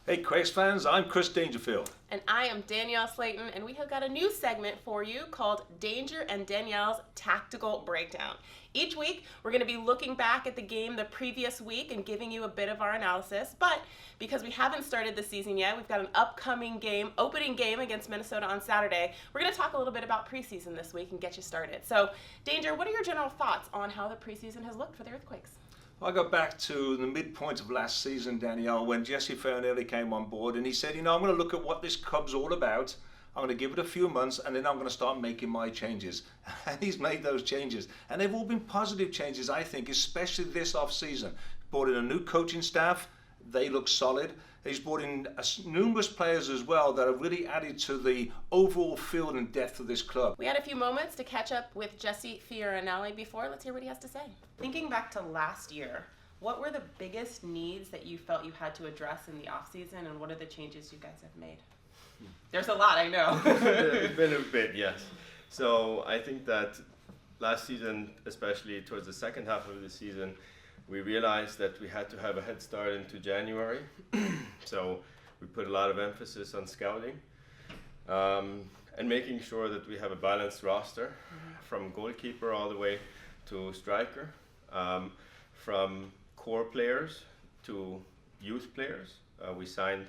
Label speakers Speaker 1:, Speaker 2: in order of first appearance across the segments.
Speaker 1: Hey Quakes fans, I'm Chris Dangerfield.
Speaker 2: And I am Danielle Slayton, and we have got a new segment for you called Danger and Danielle's Tactical Breakdown. Each week, we're going to be looking back at the game the previous week and giving you a bit of our analysis. But because we haven't started the season yet, we've got an upcoming game, opening game against Minnesota on Saturday. We're going to talk a little bit about preseason this week and get you started. So, Danger, what are your general thoughts on how the preseason has looked for the Earthquakes?
Speaker 1: I go back to the midpoint of last season, Danielle, when Jesse Fioranelli came on board and he said, I'm going to look at what this club's all about. I'm going to give it a few months and then I'm going to start making my changes. And he's made those changes. And they've all been positive changes, I think, especially this off-season. Brought in a new coaching staff. They look solid. He's brought in numerous players as well that have really added to the overall field and depth of this club.
Speaker 2: We had a few moments to catch up with Jesse Fioranelli before. Let's hear what he has to say. Thinking back to last year, what were the biggest needs that you felt you had to address in the offseason, and what are the changes you guys have made? There's a lot, I know.
Speaker 3: It's been a bit, yes. So I think that last season, especially towards the second half of the season, we realized that we had to have a head start into January. So we put a lot of emphasis on scouting and making sure that we have a balanced roster from goalkeeper all the way to striker, from core players to youth players. We signed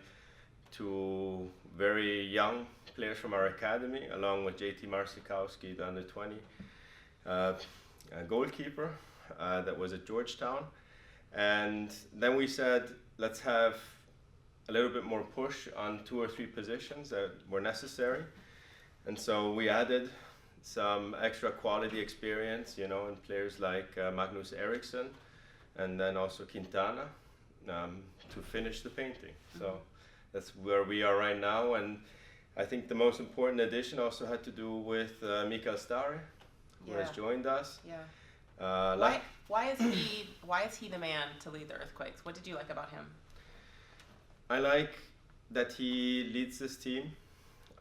Speaker 3: two very young players from our academy, along with JT Marsikowski, the under 20 a goalkeeper that was at Georgetown. And then we said, let's have a little bit more push on 2 or 3 positions that were necessary. And so we added some extra quality experience, in players like Magnus Eriksson and then also Quintana to finish the painting. So that's where we are right now. And I think the most important addition also had to do with Mikael Stare, who has joined us.
Speaker 2: Yeah. Why is he the man to lead the Earthquakes? What did you like about him?
Speaker 3: I like that he leads this team.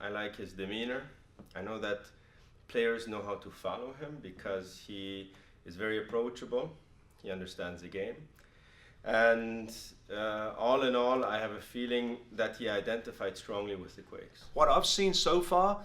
Speaker 3: I like his demeanor. I know that players know how to follow him because he is very approachable. He understands the game. And all in all, I have a feeling that he identified strongly with the Quakes.
Speaker 1: What I've seen so far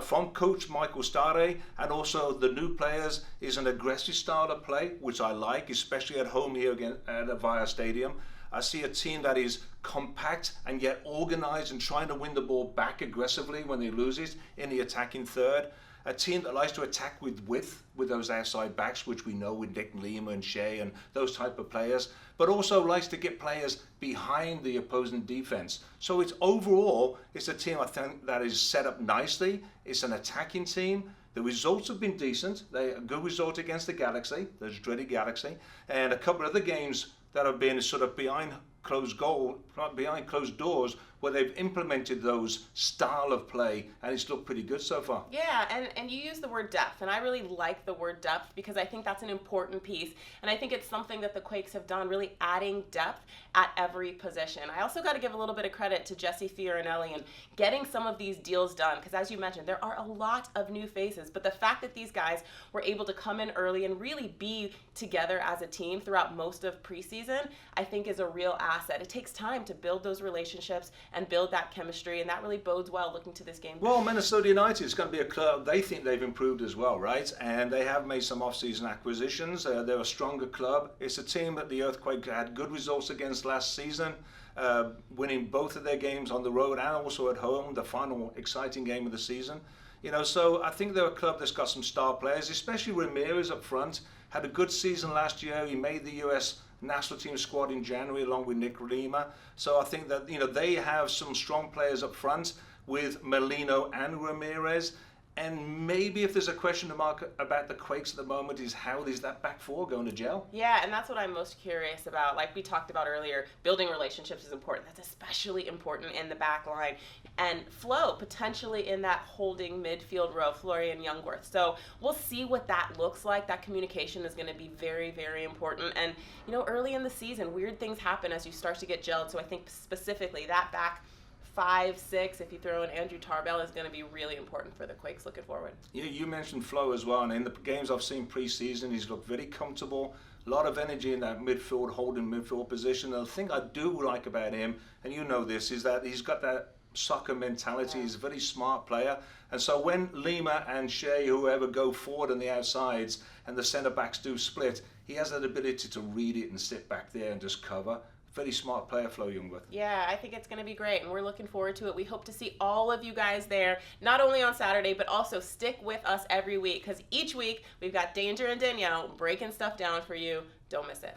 Speaker 1: from Coach Michael Stare and also the new players is an aggressive style of play, which I like, especially at home here again at the Via Stadium. I see a team that is compact and yet organized and trying to win the ball back aggressively when they lose it in the attacking third. A team that likes to attack with width with those outside backs, which we know with Nick Lima and Shea and those type of players, but also likes to get players behind the opposing defense. So it's a team I think that is set up nicely. It's an attacking team. The results have been decent. They a good result against the Galaxy, those dreaded Galaxy, and a couple of other games that have been sort of behind closed doors, where they've implemented those style of play, and it's looked pretty good so far.
Speaker 2: Yeah, and you use the word depth, and I really like the word depth because I think that's an important piece, and I think it's something that the Quakes have done, really adding depth at every position. I also got to give a little bit of credit to Jesse Fioranelli and getting some of these deals done, because as you mentioned, there are a lot of new faces, but the fact that these guys were able to come in early and really be together as a team throughout most of preseason, I think is a real asset. It takes time to build those relationships and build that chemistry, and that really bodes well looking to this game.
Speaker 1: Well, Minnesota United is going to be a club, they think they've improved as well, right? And they have made some off-season acquisitions. They're a stronger club. It's a team that the Earthquake had good results against last season, winning both of their games on the road and also at home, the final exciting game of the season. So I think they're a club that's got some star players, especially Ramirez up front. Had a good season last year. He made the U.S. national team squad in January along with Nick Lima. So I think that they have some strong players up front with Molino and Ramirez. And maybe if there's a question mark about the Quakes at the moment is how is that back four going to gel?
Speaker 2: Yeah, and that's what I'm most curious about. Like we talked about earlier, building relationships is important. That's especially important in the back line. And flow, potentially in that holding midfield row, Florian Jungwirth. So we'll see what that looks like. That communication is going to be very, very important. And, early in the season, weird things happen as you start to get gelled. So I think specifically that back 5, 6, if you throw in Andrew Tarbell, is going to be really important for the Quakes looking forward.
Speaker 1: You mentioned Flo as well, and in the games I've seen pre-season, he's looked very comfortable A lot of energy in that midfield, holding midfield position. And the thing I do like about him, and you know this, is that he's got that soccer mentality. He's a very smart player. And so when Lima and Shea, whoever, go forward on the outsides and the centre backs do split, he has that ability to read it and sit back there and just cover. Very smart player, Flo Youngworth.
Speaker 2: Yeah, I think it's going to be great, and we're looking forward to it. We hope to see all of you guys there, not only on Saturday, but also stick with us every week, because each week we've got Danger and Danielle breaking stuff down for you. Don't miss it.